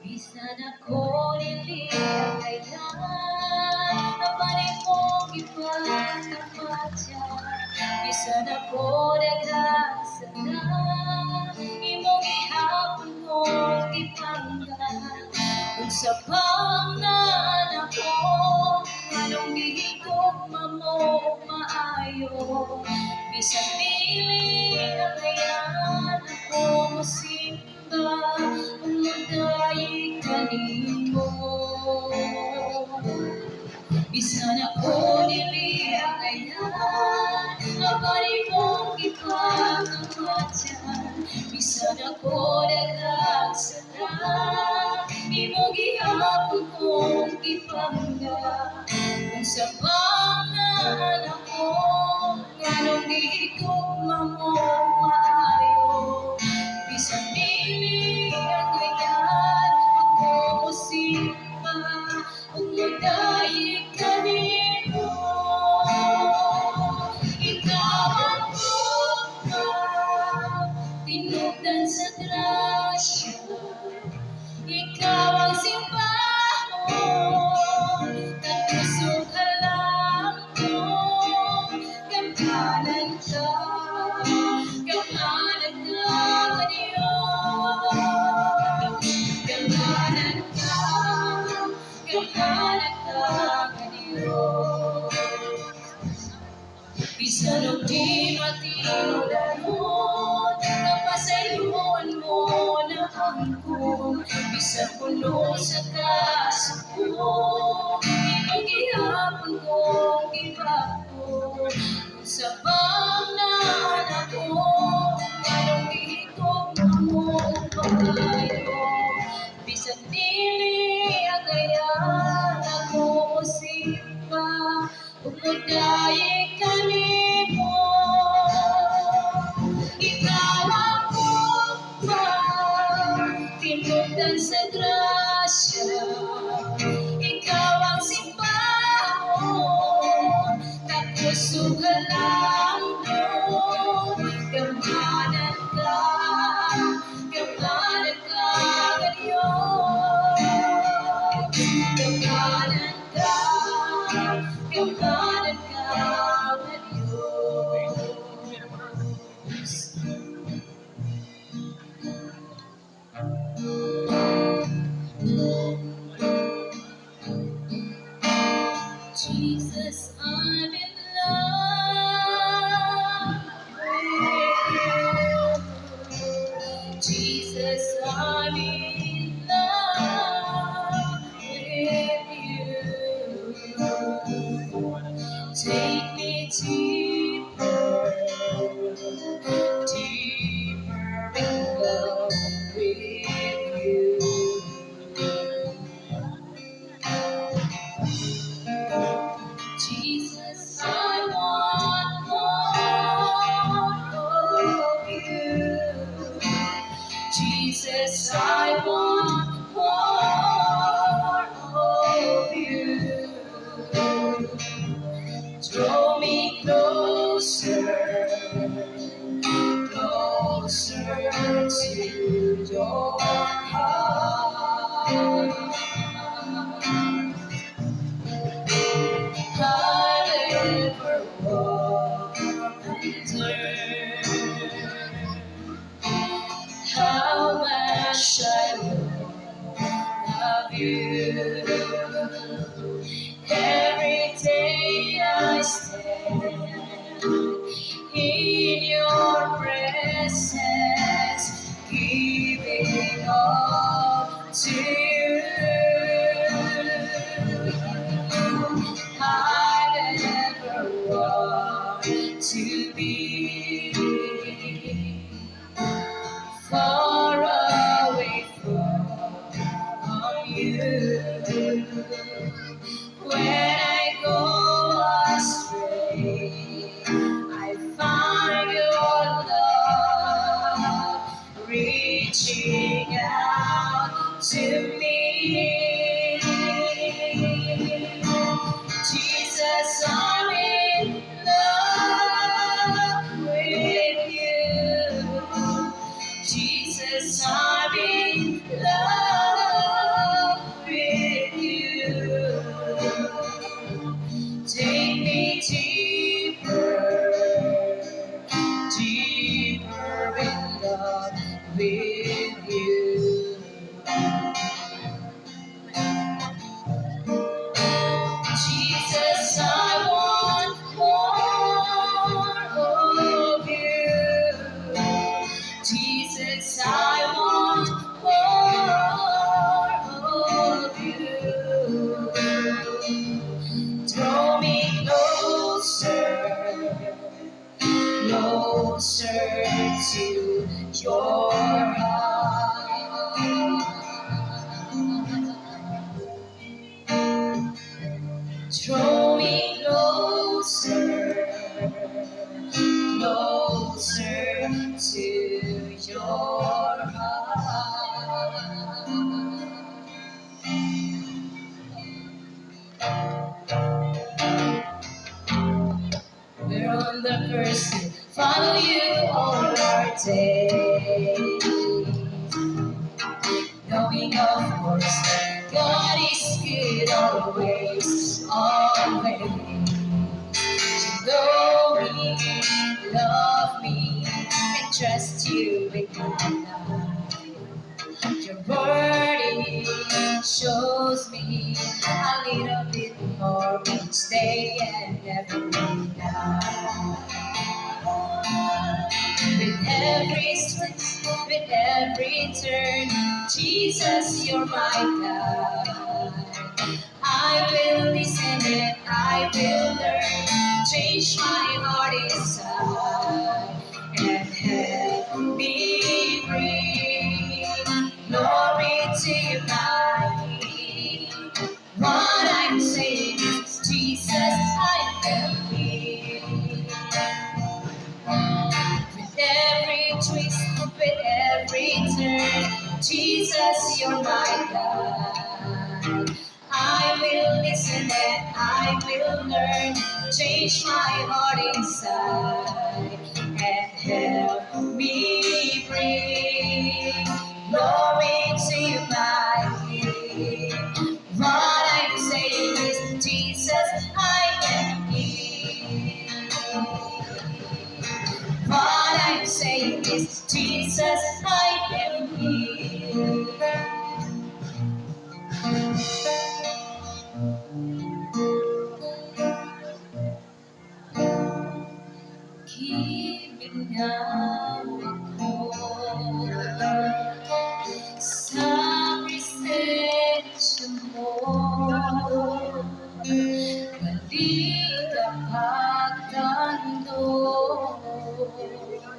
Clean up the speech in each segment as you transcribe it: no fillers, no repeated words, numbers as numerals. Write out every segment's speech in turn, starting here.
Bisan ako niliyagayan, napanay mong ipagkapatya. Bisan ako naghasana, imong ihapon mong ipanggan. Kung sa pangan ako, anong gihigugma mo maayo. Bisan dili agayan ako musimba, umuday kanimo. Bisan ako dili agayan, napanay mong ipagkapatyan. Bisan ako naghagsana, imong gihapon kong ipangga. Kung sa pangan ako, anong gihigugma mo maayo. Bisan dili agayan ako musimba, umuday kanimo. Ikaw ang tugma, tinubdan sa grasya. Ikaw ang simbahon, nagpusog alam ko. Gamanan ka, gamanan ka ka Diyos. Gamanan ka, gamanan ka ka Diyos. Bisan og di matinudanon, kapasayloan mo na angkong. Bisan puno sa kasukong, imong gihapon kong gibako. Sa pangan ako, anong gihigugma mo maayo. Bisan dili agayan ako musimba, umuday kanimo. Ikaw ang tugma, tinubdan sa grasya. Ikaw ang simbahon, nagpusog alam mo. Gamanan ka, gamanan ka ka Diyos. Gamanan ka, gamanan ka ka Diyos. Jesus, I'm in love with you. Jesus, I'm in love with you. Take me deeper, deeper in love with you. Jesus, I want more of you. Jesus, I want more of you. Draw me closer, closer to your heart. How much I love you. Every day I stand in your presence, giving all to you. I never want into your heart. Draw me closer, closer to your heart. We're on the pursuit, follow you all our days, knowing of course God is good always, always. You know me, love me, and trust you with my life. Your word it shows me a little bit more each day and every night. With every twist, with every turn, Jesus, you're my guide. I will listen and I will learn, change my heart inside and help me bring glory to my King. What I'm saying is, Jesus, I am here. With every twist, with every turn, Jesus, you're my guide. I will listen and I will learn, change my heart inside and help me bring glory to my King. What I'm saying is, Jesus, I am here. What I'm saying is, Jesus, I am here. Giving ako sa presensya mo. Balik kapagdando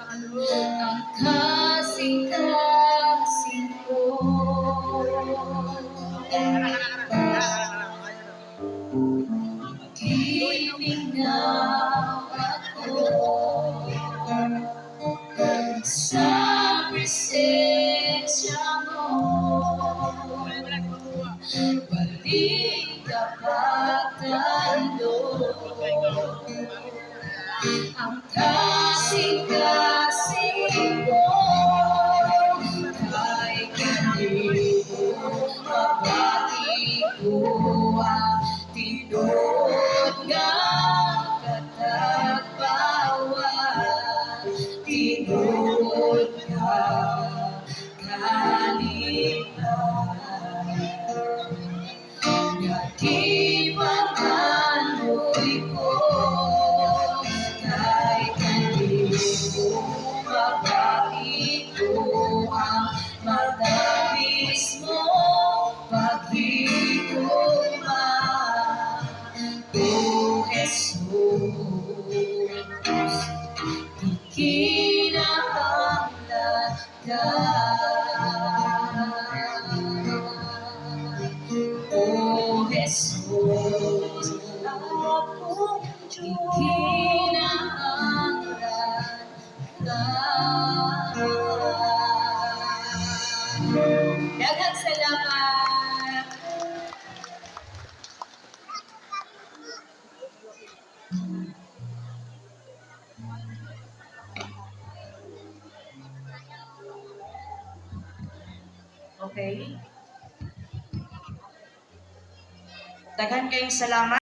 ang kasing-kasing ko. Giving ako sa presensya mo. Balik kapagdando ang kasing-kasing ko. Kahit hindi ko mabati ko ang tinood nga katagbawan, tinood nga kalipan. Di pagkanoy ko, kahit hindi mo mabait ko ang matapis mo paghiguma. O Jesus, ikinahanglan ka. O Jesus, akong ikinahanglan ka. Daghang salamat. Okay. Daghan kayong salamat.